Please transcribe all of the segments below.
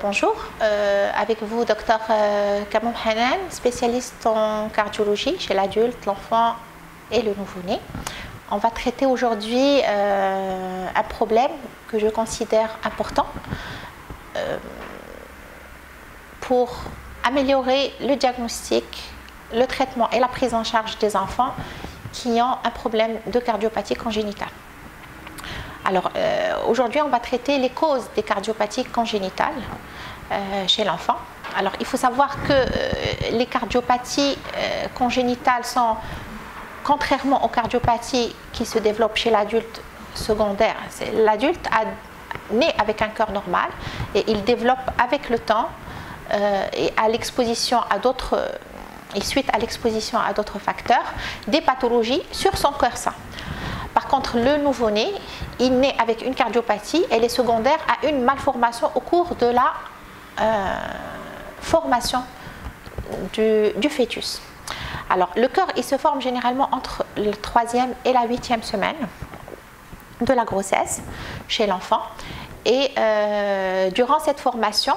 Bonjour, avec vous Dr Kamoum Hanan, spécialiste en cardiologie chez l'adulte, l'enfant et le nouveau-né. On va traiter aujourd'hui un problème que je considère important pour améliorer le diagnostic, le traitement et la prise en charge des enfants qui ont un problème de cardiopathie congénitale. Alors aujourd'hui on va traiter les causes des cardiopathies congénitales chez l'enfant. Alors il faut savoir que les cardiopathies congénitales sont, contrairement aux cardiopathies qui se développent chez l'adulte secondaire, l'adulte naît avec un cœur normal et il développe avec le temps et à l'exposition à d'autres et suite à l'exposition à d'autres facteurs des pathologies sur son cœur sain. Par contre, le nouveau-né, il naît avec une cardiopathie et les secondaires à une malformation au cours de la formation du fœtus. Alors, le cœur, il se forme généralement entre la 3e et la 8e semaine de la grossesse chez l'enfant. Et durant cette formation,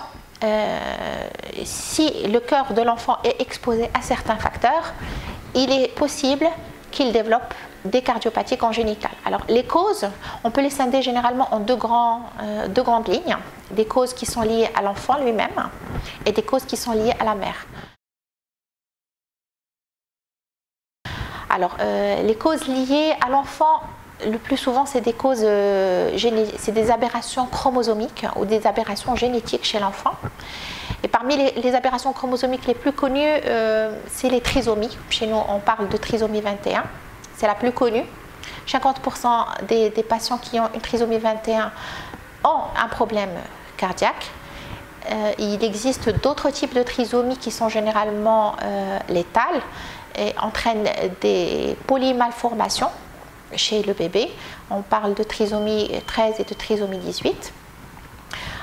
si le cœur de l'enfant est exposé à certains facteurs, il est possible qu'il développe des cardiopathies congénitales. Alors les causes, on peut les scinder généralement en deux grandes lignes, des causes qui sont liées à l'enfant lui-même et des causes qui sont liées à la mère. Alors les causes liées à l'enfant, le plus souvent c'est des causes c'est des aberrations chromosomiques ou des aberrations génétiques chez l'enfant. Et parmi les aberrations chromosomiques les plus connues, c'est les trisomies. Chez nous on parle de trisomie 21. C'est la plus connue. 50% des patients qui ont une trisomie 21 ont un problème cardiaque. Il existe d'autres types de trisomies qui sont généralement létales et entraînent des polymalformations chez le bébé. On parle de trisomie 13 et de trisomie 18.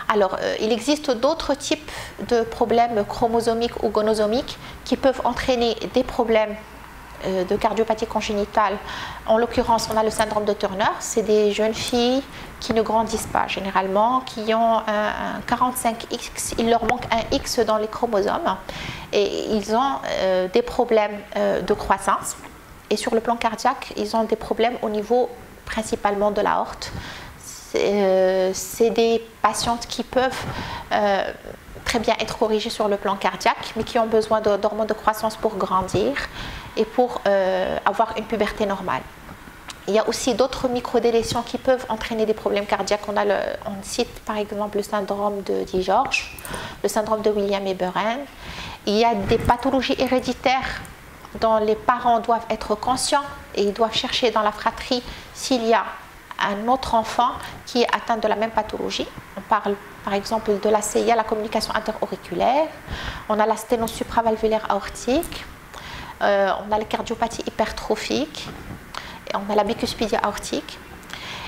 Alors, il existe d'autres types de problèmes chromosomiques ou gonosomiques qui peuvent entraîner des problèmes de cardiopathie congénitale. En l'occurrence, on a le syndrome de Turner. C'est des jeunes filles qui ne grandissent pas généralement, qui ont un 45X, il leur manque un X dans les chromosomes et ils ont des problèmes de croissance. Et sur le plan cardiaque, ils ont des problèmes au niveau principalement de l'aorte. C'est des patientes qui peuvent très bien être corrigées sur le plan cardiaque, mais qui ont besoin d'hormones de croissance pour grandir et pour avoir une puberté normale. Il y a aussi d'autres microdélétions qui peuvent entraîner des problèmes cardiaques. On cite par exemple le syndrome de Di-George, le syndrome de William et Burren. Il y a des pathologies héréditaires dont les parents doivent être conscients et ils doivent chercher dans la fratrie s'il y a un autre enfant qui est atteint de la même pathologie. On parle par exemple de la CIA, la communication interauriculaire, on a la sténose supravalvulaire aortique, on a les cardiopathies hypertrophiques, et on a la bicuspidie aortique.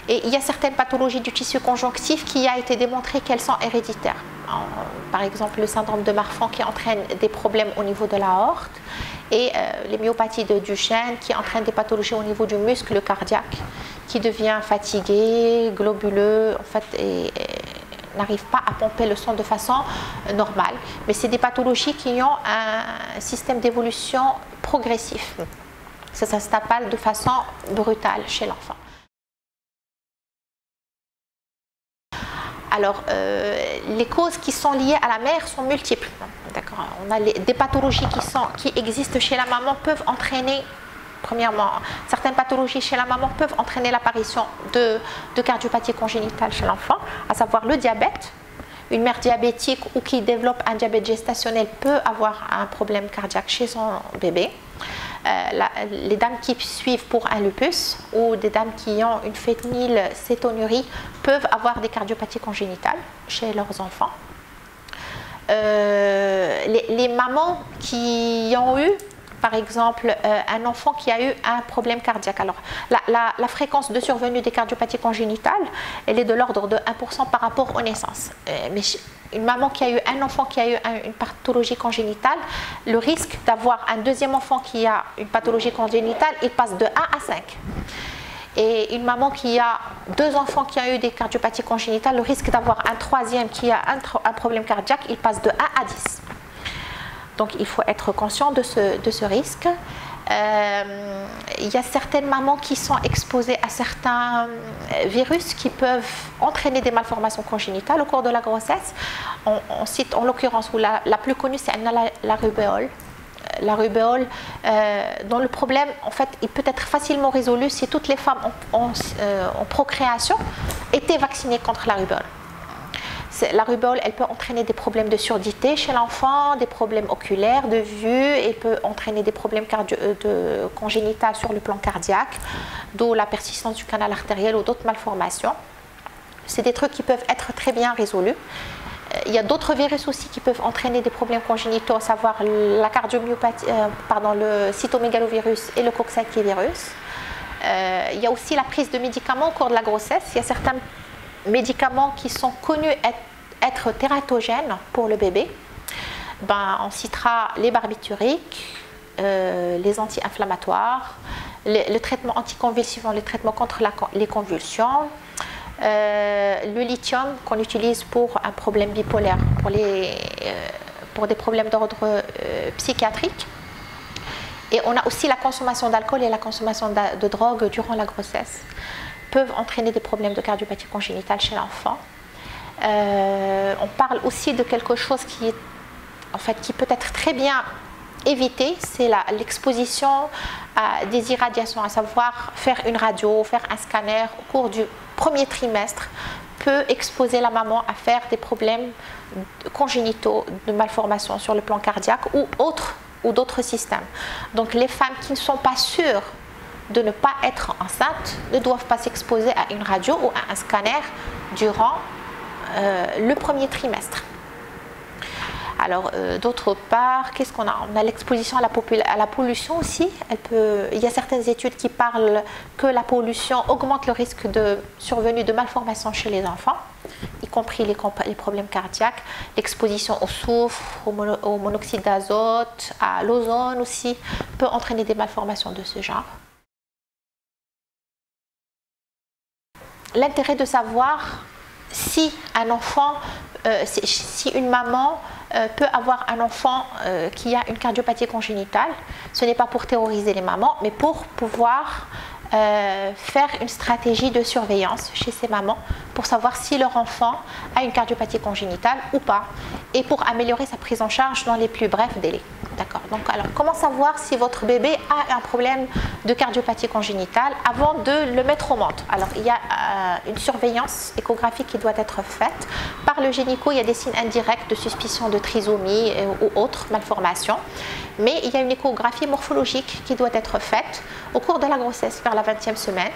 Et il y a certaines pathologies du tissu conjonctif qui a été démontré qu'elles sont héréditaires. Par exemple le syndrome de Marfan qui entraîne des problèmes au niveau de l'aorte et les myopathies de Duchenne qui entraînent des pathologies au niveau du muscle cardiaque qui devient fatigué, globuleux en fait, et n'arrive pas à pomper le sang de façon normale. Mais c'est des pathologies qui ont un système d'évolution progressif. Ça s'installe pas de façon brutale chez l'enfant. Alors, les causes qui sont liées à la mère sont multiples. On a des pathologies qui existent chez la maman peuvent entraîner, premièrement, certaines pathologies chez la maman peuvent entraîner l'apparition de cardiopathie congénitale chez l'enfant, à savoir le diabète. Une mère diabétique ou qui développe un diabète gestationnel peut avoir un problème cardiaque chez son bébé. Les dames qui suivent pour un lupus ou des dames qui ont une phénylcétonurie peuvent avoir des cardiopathies congénitales chez leurs enfants. Les mamans qui ont eu par exemple un enfant qui a eu un problème cardiaque. Alors la fréquence de survenue des cardiopathies congénitales, elle est de l'ordre de 1% par rapport aux naissances. Mais une maman qui a eu un enfant qui a eu une pathologie congénitale, le risque d'avoir un deuxième enfant qui a une pathologie congénitale, il passe de 1 à 5. et une maman qui a 2 enfants qui ont eu des cardiopathies congénitales, le risque d'avoir un troisième qui a un problème cardiaque, il passe de 1 à 10. Donc il faut être conscient de ce risque. Il y a certaines mamans qui sont exposées à certains virus qui peuvent entraîner des malformations congénitales au cours de la grossesse. On cite en l'occurrence, la plus connue, c'est la rubéole. La rubéole, dont le problème, en fait, il peut être facilement résolu si toutes les femmes en procréation étaient vaccinées contre la rubéole. La rubéole, elle peut entraîner des problèmes de surdité chez l'enfant, des problèmes oculaires, de vue, elle peut entraîner des problèmes congénitaux sur le plan cardiaque, d'où la persistance du canal artériel ou d'autres malformations. C'est des trucs qui peuvent être très bien résolus. Il y a d'autres virus aussi qui peuvent entraîner des problèmes congénitaux, à savoir la cardiomyopathie, le cytomégalovirus et le coxsackie-virus. Il y a aussi la prise de médicaments au cours de la grossesse. Il y a certains médicaments qui sont connus être tératogènes pour le bébé. On citera les barbituriques, les anti-inflammatoires, le traitement anticonvulsivant, le traitement contre les convulsions, le lithium qu'on utilise pour un problème bipolaire, pour des problèmes d'ordre psychiatrique. Et on a aussi la consommation d'alcool et la consommation de drogue durant la grossesse peuvent entraîner des problèmes de cardiopathie congénitale chez l'enfant. On parle aussi de quelque chose qui peut être très bien évité, c'est l'exposition à des irradiations, à savoir faire une radio, faire un scanner au cours du premier trimestre peut exposer la maman à faire des problèmes congénitaux de malformation sur le plan cardiaque ou d'autres systèmes. Donc les femmes qui ne sont pas sûres de ne pas être enceintes ne doivent pas s'exposer à une radio ou à un scanner durant le premier trimestre. Alors, d'autre part, qu'est-ce qu'on a? On a l'exposition à la pollution aussi. Il y a certaines études qui parlent que la pollution augmente le risque de survenue de malformations chez les enfants, y compris les problèmes cardiaques. L'exposition au soufre, au monoxyde d'azote, à l'ozone aussi, peut entraîner des malformations de ce genre. L'intérêt de savoir si un enfant, si une maman peut avoir un enfant qui a une cardiopathie congénitale, ce n'est pas pour terroriser les mamans, mais pour pouvoir faire une stratégie de surveillance chez ces mamans pour savoir si leur enfant a une cardiopathie congénitale ou pas et pour améliorer sa prise en charge dans les plus brefs délais. D'accord. Donc, alors, comment savoir si votre bébé a un problème de cardiopathie congénitale avant de le mettre au monde? Alors, il y a une surveillance échographique qui doit être faite. Par le gynéco, il y a des signes indirects de suspicion de trisomie ou autres malformations. Mais il y a une échographie morphologique qui doit être faite au cours de la grossesse vers la 20e semaine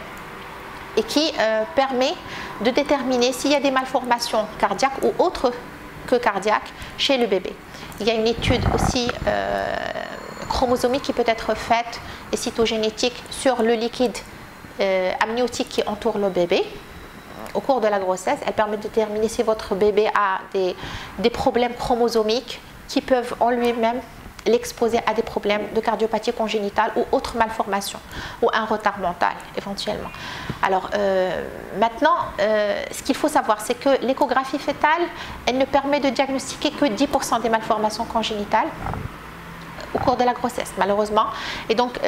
et qui permet de déterminer s'il y a des malformations cardiaques ou autres que cardiaques chez le bébé. Il y a une étude aussi chromosomique qui peut être faite et cytogénétique sur le liquide amniotique qui entoure le bébé au cours de la grossesse. Elle permet de déterminer si votre bébé a des problèmes chromosomiques qui peuvent en lui-même l'exposer à des problèmes de cardiopathie congénitale ou autres malformations ou un retard mental éventuellement. Alors maintenant, ce qu'il faut savoir, c'est que l'échographie fœtale, elle ne permet de diagnostiquer que 10% des malformations congénitales au cours de la grossesse, malheureusement. Et donc,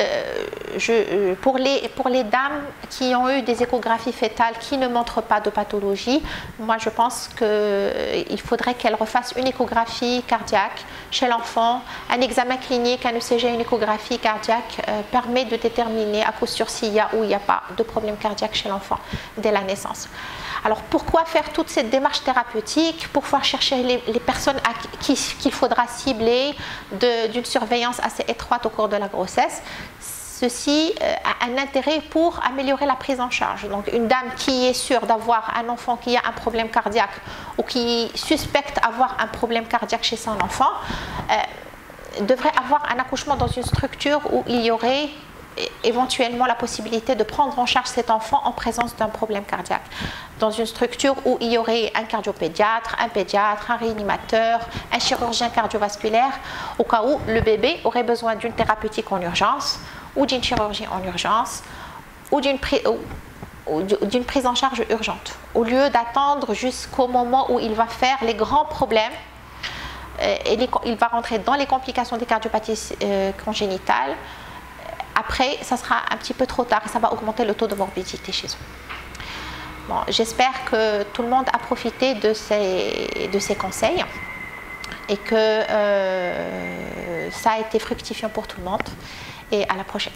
pour les dames qui ont eu des échographies fœtales qui ne montrent pas de pathologie, moi je pense qu'il faudrait qu'elles refassent une échographie cardiaque chez l'enfant. Un examen clinique, un ECG, une échographie cardiaque permet de déterminer à coup sûr s'il y a ou il n'y a pas de problème cardiaque chez l'enfant dès la naissance. Alors pourquoi faire toute cette démarche thérapeutique? Pour pouvoir chercher les personnes qu'il faudra cibler d'une surveillance assez étroite au cours de la grossesse. Ceci a un intérêt pour améliorer la prise en charge. Donc une dame qui est sûre d'avoir un enfant qui a un problème cardiaque ou qui suspecte avoir un problème cardiaque chez son enfant devrait avoir un accouchement dans une structure où il y aurait éventuellement la possibilité de prendre en charge cet enfant en présence d'un problème cardiaque. Dans une structure où il y aurait un cardiopédiatre, un réanimateur, un chirurgien cardiovasculaire, au cas où le bébé aurait besoin d'une thérapeutique en urgence ou d'une chirurgie en urgence ou d'une prise en charge urgente, au lieu d'attendre jusqu'au moment où il va faire les grands problèmes et il va rentrer dans les complications des cardiopathies congénitales. Après, ça sera un petit peu trop tard et ça va augmenter le taux de morbidité chez eux. Bon, j'espère que tout le monde a profité de ces conseils et que ça a été fructifiant pour tout le monde. Et à la prochaine.